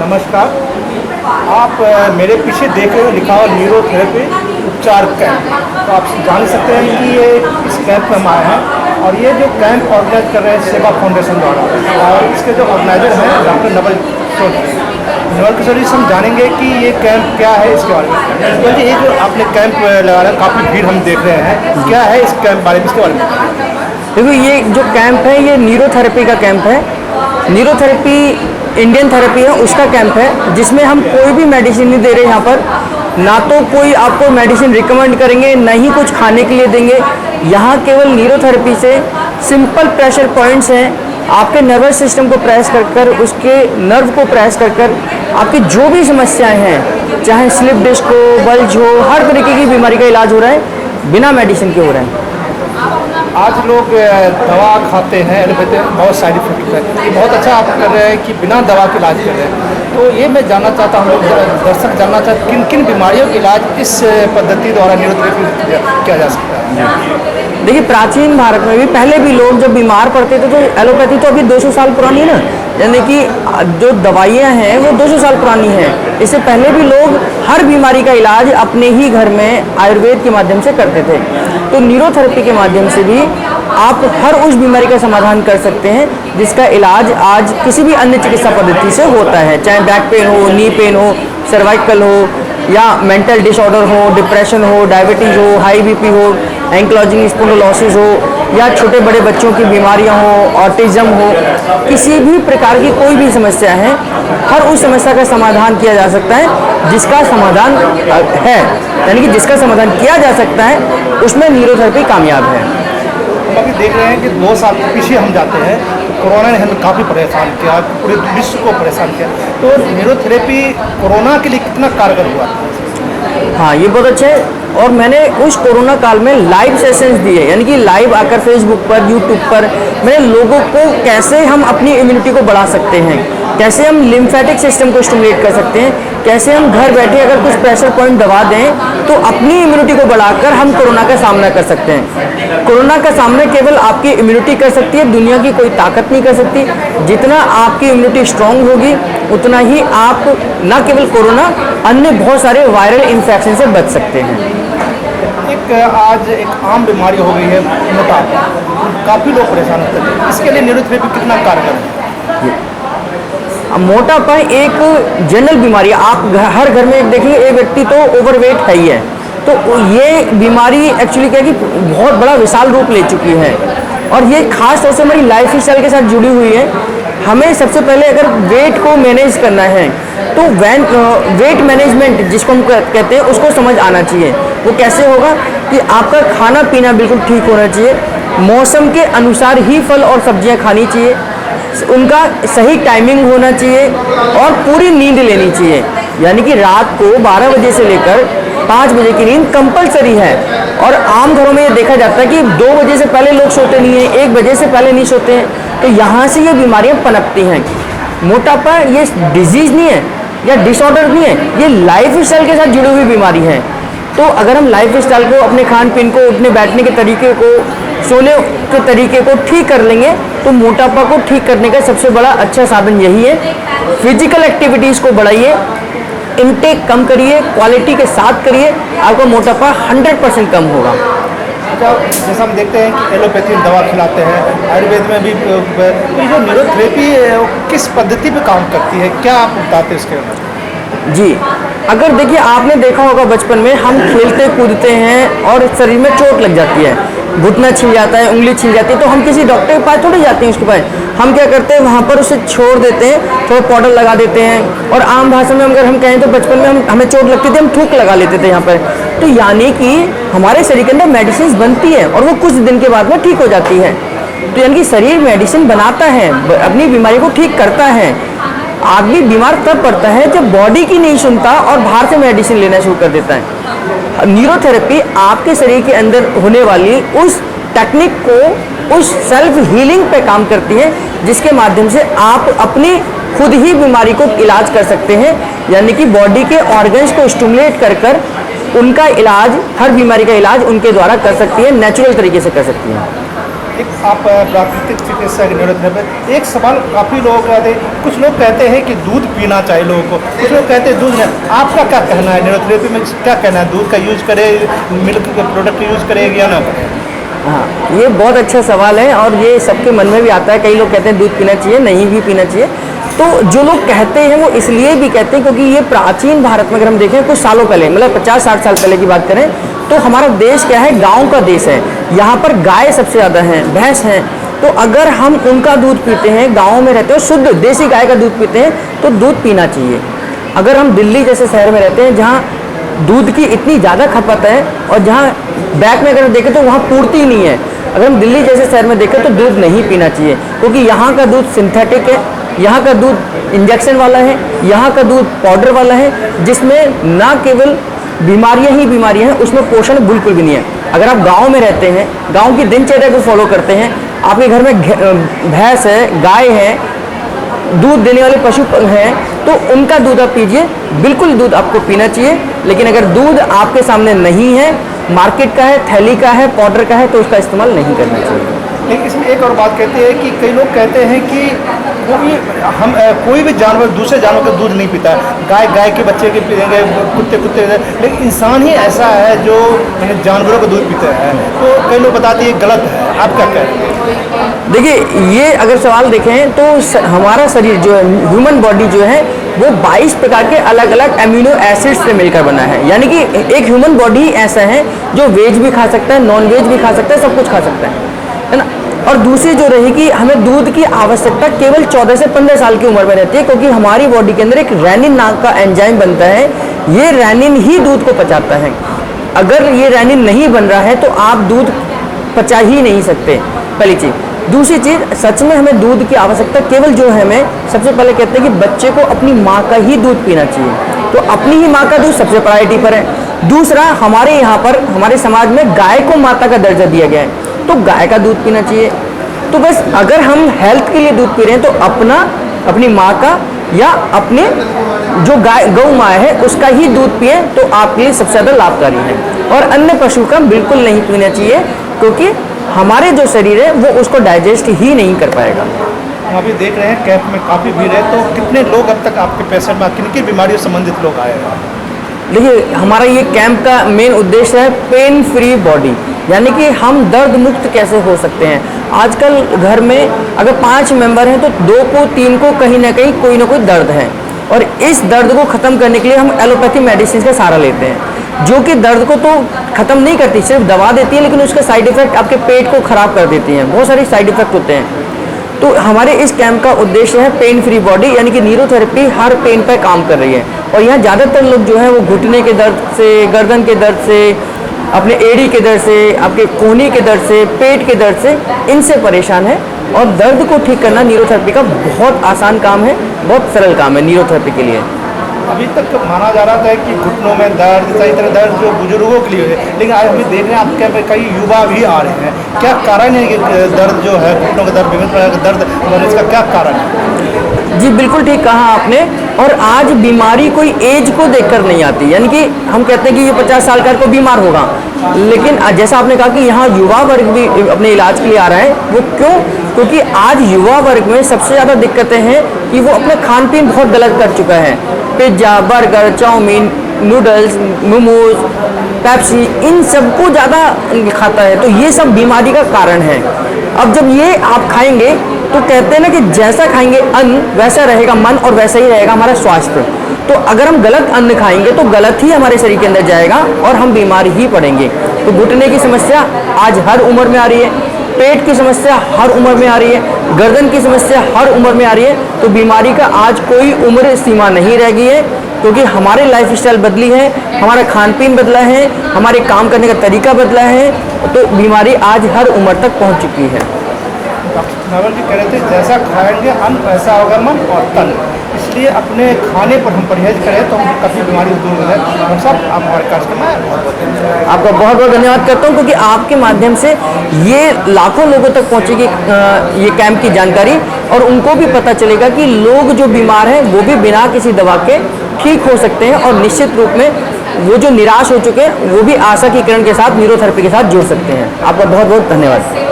नमस्कार। आप मेरे पीछे देख रहे हो लिखा हुआ न्यूरोथेरेपी उपचार कैंप। तो आप जान सकते हैं कि ये इस कैंप में हम आए हैं और ये जो कैंप ऑर्गेनाइज कर रहे हैं सेवा फाउंडेशन द्वारा, और इसके जो ऑर्गेनाइजर हैं डॉक्टर नवल किशोर जी से हम जानेंगे कि ये कैंप क्या है इसके बारे में। तो ये जो आपने कैंप लगा रहा है, काफ़ी भीड़ हम देख रहे हैं, क्या है इस कैंप बारे में, इसके बारे में? देखो, ये जो कैंप है ये न्यूरोथेरेपी का कैंप है। न्यूरोथेरेपी इंडियन थेरेपी है, उसका कैंप है जिसमें हम कोई भी मेडिसिन नहीं दे रहे यहाँ पर। ना तो कोई आपको मेडिसिन रिकमेंड करेंगे, ना ही कुछ खाने के लिए देंगे। यहाँ केवल न्यूरोथेरेपी से सिंपल प्रेशर पॉइंट्स हैं, आपके नर्वस सिस्टम को प्रेस कर कर, उसके नर्व को प्रेस कर कर आपकी जो भी समस्याएं हैं, चाहे स्लिप डिस्क हो, बल्ज हो, हर तरीके की बीमारी का इलाज हो रहा है, बिना मेडिसिन के हो रहा है। आज लोग दवा खाते हैं, एलोपैथी बहुत साइड इफेक्ट है। ये बहुत अच्छा आप कर रहे हैं कि बिना दवा के इलाज कर रहे हैं। तो ये मैं जानना चाहता हूँ, दर्शक जानना चाहते किन किन बीमारियों का इलाज इस पद्धति द्वारा न्यूरोथेरेपी किया जा सकता है? देखिए, प्राचीन भारत में भी पहले भी लोग जब बीमार पड़ते थे तो एलोपैथी तो अभी 200 साल पुरानी है ना, यानी कि जो दवाइयाँ हैं वो 200 साल पुरानी हैं। इससे पहले भी लोग हर बीमारी का इलाज अपने ही घर में आयुर्वेद के माध्यम से करते थे। तो न्यूरोथेरेपी के माध्यम से भी आप हर उस बीमारी का समाधान कर सकते हैं जिसका इलाज आज किसी भी अन्य चिकित्सा पद्धति से होता है, चाहे बैक पेन हो, नी पेन हो, सर्वाइकल हो, या मेंटल डिसऑर्डर हो, डिप्रेशन हो, डायबिटीज़ हो, हाई बीपी हो, एंक्लोजिंग स्पोंडिलोसिस हो, या छोटे बड़े बच्चों की बीमारियां हो, ऑटिज्म हो, किसी भी प्रकार की कोई भी समस्या है, हर उस समस्या का समाधान किया जा सकता है जिसका समाधान है, यानी कि जिसका समाधान किया जा सकता है उसमें न्यूरोथेरेपी कामयाब है। अभी देख रहे हैं कि 2 साल पीछे हम जाते हैं, कोरोना ने हमें काफ़ी परेशान किया, पूरे विश्व को परेशान किया। तो न्यूरोथेरेपी कोरोना के लिए कितना कारगर हुआ? हाँ, ये बहुत अच्छा है। और मैंने उस कोरोना काल में लाइव सेशंस दिए, यानी कि लाइव आकर फेसबुक पर, यूट्यूब पर मैंने लोगों को कैसे हम अपनी इम्यूनिटी को बढ़ा सकते हैं, कैसे हम लिम्फेटिक सिस्टम को स्टिमुलेट कर सकते हैं, कैसे हम घर बैठे अगर कुछ प्रेशर पॉइंट दबा दें तो अपनी इम्यूनिटी को बढ़ाकर हम कोरोना का सामना कर सकते हैं। कोरोना का सामना केवल आपकी इम्यूनिटी कर सकती है, दुनिया की कोई ताकत नहीं कर सकती। जितना आपकी इम्यूनिटी स्ट्रांग होगी उतना ही आप न केवल कोरोना, अन्य बहुत सारे वायरल इन्फेक्शन से बच सकते हैं। आज एक आम बीमारी हो गई है मोटापा, काफ़ी लोग परेशान होते हैं, इसके लिए न्यूरोथेरेपी कितना कारगर है? मोटापा एक जनरल बीमारी है। आप हर घर में एक देखिए, एक व्यक्ति तो ओवरवेट है ही है। तो ये बीमारी एक्चुअली क्या है कि बहुत बड़ा विशाल रूप ले चुकी है और ये खास तौर से हमारी लाइफ स्टाइल के साथ जुड़ी हुई है। हमें सबसे पहले अगर वेट को मैनेज करना है तो वेट मैनेजमेंट जिसको हम कहते हैं उसको समझ आना चाहिए। वो कैसे होगा कि आपका खाना पीना बिल्कुल ठीक होना चाहिए, मौसम के अनुसार ही फल और सब्जियां खानी चाहिए, उनका सही टाइमिंग होना चाहिए और पूरी नींद लेनी चाहिए। यानी कि रात को 12 बजे से लेकर 5 बजे की नींद कंपलसरी है। और आम घरों में ये देखा जाता है कि 2 बजे से पहले लोग सोते नहीं हैं, 1 बजे से पहले नहीं सोते हैं। तो यहाँ से ये बीमारियाँ पनपती हैं। मोटापा ये डिजीज़ नहीं है या डिसऑर्डर नहीं है, ये लाइफ स्टाइल के साथ जुड़ी हुई बीमारी है। तो अगर हम लाइफ स्टाइल को, अपने खान पीन को, उठने बैठने के तरीके को, सोने के तरीके को ठीक कर लेंगे तो मोटापा को ठीक करने का सबसे बड़ा अच्छा साधन यही है। फिजिकल एक्टिविटीज़ को बढ़ाइए, इनटेक कम करिए, क्वालिटी के साथ करिए, आपका मोटापा 100% कम होगा। जैसा हम देखते हैं कि एलोपैथी में दवा खिलाते हैं, आयुर्वेद में भी, तो जो न्यूरोथेरेपी किस पद्धति पे काम करती है, क्या आप बताते हैं इसके अंदर? जी, अगर देखिए, आपने देखा होगा बचपन में हम खेलते कूदते हैं और शरीर में चोट लग जाती है, घुटना छिल जाता है, उंगली छिल जाती है, तो हम किसी डॉक्टर के पास थोड़ी जाते हैं उसके पास। हम क्या करते हैं, वहाँ पर उसे छोड़ देते हैं, थोड़ा पाउडर लगा देते हैं। और आम भाषा में अगर हम कहें तो बचपन में हमें चोट लगती थी, हम थूक लगा लेते थे यहाँ पर। तो यानी कि हमारे शरीर के अंदर मेडिसिन बनती है और वो कुछ दिन के बाद में ठीक हो जाती है। तो यानी कि शरीर मेडिसिन बनाता है, अपनी बीमारी को ठीक करता है। आदमी बीमार तब पड़ता है जब बॉडी की नहीं सुनता और बाहर से मेडिसिन लेना शुरू कर देता है। न्यूरोथेरेपी आपके शरीर के अंदर होने वाली उस टेक्निक को, उस सेल्फ हीलिंग पे काम करती है जिसके माध्यम से आप अपनी खुद ही बीमारी को इलाज कर सकते हैं। यानी कि बॉडी के ऑर्गन्स को स्टिमुलेट कर कर उनका इलाज, हर बीमारी का इलाज उनके द्वारा कर सकती है, नेचुरल तरीके से कर सकती है। एक आप प्राकृतिक चिकित्सा की न्यूरोथेरेपी, एक सवाल काफ़ी लोग कहते हैं, कुछ लोग कहते हैं कि दूध पीना चाहिए लोगों को, कुछ लोग कहते हैं दूध नहीं। आपका क्या कहना है न्यूरोथेरेपी में, क्या कहना है, दूध का यूज करें, मिल्क के प्रोडक्ट यूज करें या ना करें? हाँ, ये बहुत अच्छा सवाल है और ये सबके मन में भी आता है। कई लोग कहते हैं दूध पीना चाहिए, नहीं भी पीना चाहिए। तो जो लोग कहते हैं वो इसलिए भी कहते हैं क्योंकि ये प्राचीन भारत में अगर हम देखें कुछ सालों पहले, मतलब 50-60 साल पहले की बात करें, तो हमारा देश क्या है, गांव का देश है। यहाँ पर गाय सबसे ज़्यादा हैं, भैंस हैं। तो अगर हम उनका दूध पीते हैं, गाँव में रहते हैं, शुद्ध देसी गाय का दूध पीते हैं, तो दूध पीना चाहिए। अगर हम दिल्ली जैसे शहर में रहते हैं जहाँ दूध की इतनी ज़्यादा खपत है और जहाँ बैक में अगर देखें तो वहाँ पूर्ति नहीं है, अगर हम दिल्ली जैसे शहर में देखें तो दूध नहीं पीना चाहिए क्योंकि यहाँ का दूध सिंथेटिक है, यहाँ का दूध इंजेक्शन वाला है, यहाँ का दूध पाउडर वाला है, जिसमें ना केवल बीमारियाँ ही बीमारियाँ हैं, उसमें पोषण बिल्कुल भी नहीं है। अगर आप गांव में रहते हैं, गांव की दिनचर्या को फॉलो करते हैं, आपके घर में भैंस है, गाय है, दूध देने वाले पशु हैं, तो उनका दूध आप पीजिए, बिल्कुल दूध आपको पीना चाहिए। लेकिन अगर दूध आपके सामने नहीं है, मार्केट का है, थैली का है, पाउडर का है, तो उसका इस्तेमाल नहीं करना चाहिए। लेकिन इसमें एक और बात कहते हैं कि कई लोग कहते हैं कि कोई भी जानवर दूसरे जानवर का दूध नहीं पीता है, गाय के बच्चे के पीएंगे, कुत्ते, लेकिन इंसान ही ऐसा है जो जानवरों का दूध पीता है। तो कई लोग बताते हैं गलत है, आप क्या कह रहे हैं? देखिए, ये अगर सवाल देखें तो हमारा शरीर जो है, ह्यूमन बॉडी जो है, वो 22 प्रकार के अलग अलग एमिनो एसिड्स से मिलकर बना है। यानी कि एक ह्यूमन बॉडी ऐसा है जो वेज भी खा सकता है, नॉन वेज भी खा सकता है, सब कुछ खा सकता है ना। और दूसरी जो रहेगी, हमें दूध की आवश्यकता केवल 14 से 15 साल की उम्र में रहती है क्योंकि हमारी बॉडी के अंदर एक रेनिन नाम का एंजाइम बनता है, ये रेनिन ही दूध को पचाता है। अगर ये रेनिन नहीं बन रहा है तो आप दूध पचा ही नहीं सकते, पहली चीज़। दूसरी चीज़, सच में हमें दूध की आवश्यकता केवल जो है, हमें सबसे पहले कहते हैं कि बच्चे को अपनी माँ का ही दूध पीना चाहिए, तो अपनी ही माँ का दूध सबसे प्रायोरिटी पर है। दूसरा, हमारे यहाँ पर हमारे समाज में गाय को माता का दर्जा दिया गया है, तो गाय का दूध पीना चाहिए। तो बस अगर हम हेल्थ के लिए दूध पी रहे हैं तो अपनी माँ का या अपने जो गौ माँ है उसका ही दूध पिए, तो आपके लिए सबसे ज़्यादा लाभकारी है। और अन्य पशु का बिल्कुल नहीं पीना चाहिए क्योंकि हमारे जो शरीर है वो उसको डाइजेस्ट ही नहीं कर पाएगा। हम अभी देख रहे हैं कैंप में काफ़ी भीड़ है, तो कितने लोग अब तक आपके पेशेंट में किन किन बीमारियों से संबंधित लोग आए हैं? देखिए, हमारा ये कैंप का मेन उद्देश्य है पेन फ्री बॉडी, यानी कि हम दर्द मुक्त कैसे हो सकते हैं। आजकल घर में अगर 5 मेंबर हैं तो 2 को 3 को कहीं ना कहीं कोई ना कोई दर्द है, और इस दर्द को ख़त्म करने के लिए हम एलोपैथी मेडिसिन का सहारा लेते हैं, जो कि दर्द को तो ख़त्म नहीं करती, सिर्फ दवा देती है, लेकिन उसका साइड इफ़ेक्ट आपके पेट को ख़राब कर देती हैं, बहुत सारे साइड इफ़ेक्ट होते हैं। तो हमारे इस कैंप का उद्देश्य है पेन फ्री बॉडी, यानी कि न्यूरोथेरेपी हर पेन पर काम कर रही है। और यहाँ ज़्यादातर लोग जो है वो घुटने के दर्द से, गर्दन के दर्द से, अपने एड़ी के दर्द से, आपके कोहनी के दर्द से, पेट के दर्द से, इनसे परेशान है। और दर्द को ठीक करना न्यूरोथेरेपी का बहुत आसान काम है, बहुत सरल काम है न्यूरोथेरेपी के लिए। अभी तक माना जा रहा था कि घुटनों में दर्द, सही तरह दर्द जो बुजुर्गों के लिए है, लेकिन आज हम देख रहे हैं आपके यहाँ कई युवा भी आ रहे हैं। क्या कारण है कि दर्द जो है, घुटनों का दर्द, विभिन्न प्रकार का दर्द, इसका क्या कारण है? जी बिल्कुल ठीक कहा आपने। और आज बीमारी कोई एज को देखकर नहीं आती, यानी कि हम कहते हैं कि ये 50 साल का को बीमार होगा, लेकिन जैसा आपने कहा कि यहाँ युवा वर्ग भी अपने इलाज के लिए आ रहा है। वो क्यों? क्योंकि आज युवा वर्ग में सबसे ज़्यादा दिक्कतें हैं कि वो अपना खान पीन बहुत गलत कर चुका है। Pizza, burger, chow mein, noodles, momos, Pepsi, इन सबको ज़्यादा खाता है, तो ये सब बीमारी का कारण है। अब जब ये आप खाएंगे तो कहते हैं ना कि जैसा खाएंगे अन्न वैसा रहेगा मन, और वैसा ही रहेगा हमारा स्वास्थ्य। तो अगर हम गलत अन्न खाएंगे तो गलत ही हमारे शरीर के अंदर जाएगा और हम बीमार ही पड़ेंगे। तो घुटने की समस्या आज हर उम्र में आ रही है, पेट की समस्या हर उम्र में आ रही है, गर्दन की समस्या हर उम्र में आ रही है। तो बीमारी का आज कोई उम्र सीमा नहीं रह गई है, क्योंकि हमारे लाइफस्टाइल बदली है, हमारा खान पीन बदला है, हमारे काम करने का तरीका बदला है, तो बीमारी आज हर उम्र तक पहुंच चुकी है। डॉक्टर नावल जी कह रहे थे जैसा खाएंगे अन्न वैसा होगा मन और तन, इसलिए अपने खाने पर हम परहेज करें तो हम काफ़ी बीमारी दूर हो जाए। डॉक्टर साहब, आप हमारे कार्यक्रम में बहुत बहुत धन्यवाद। आपका बहुत बहुत धन्यवाद करता हूँ, क्योंकि आपके माध्यम से ये लाखों लोगों तक पहुँचेगी ये कैंप की जानकारी, और उनको भी पता चलेगा कि लोग जो बीमार हैं वो भी बिना किसी दवा के ठीक हो सकते हैं, और निश्चित रूप में वो जो निराश हो चुके हैं वो भी आशा की किरण के साथ न्यूरोथेरेपी के साथ जुड़ सकते हैं। आपका बहुत बहुत धन्यवाद।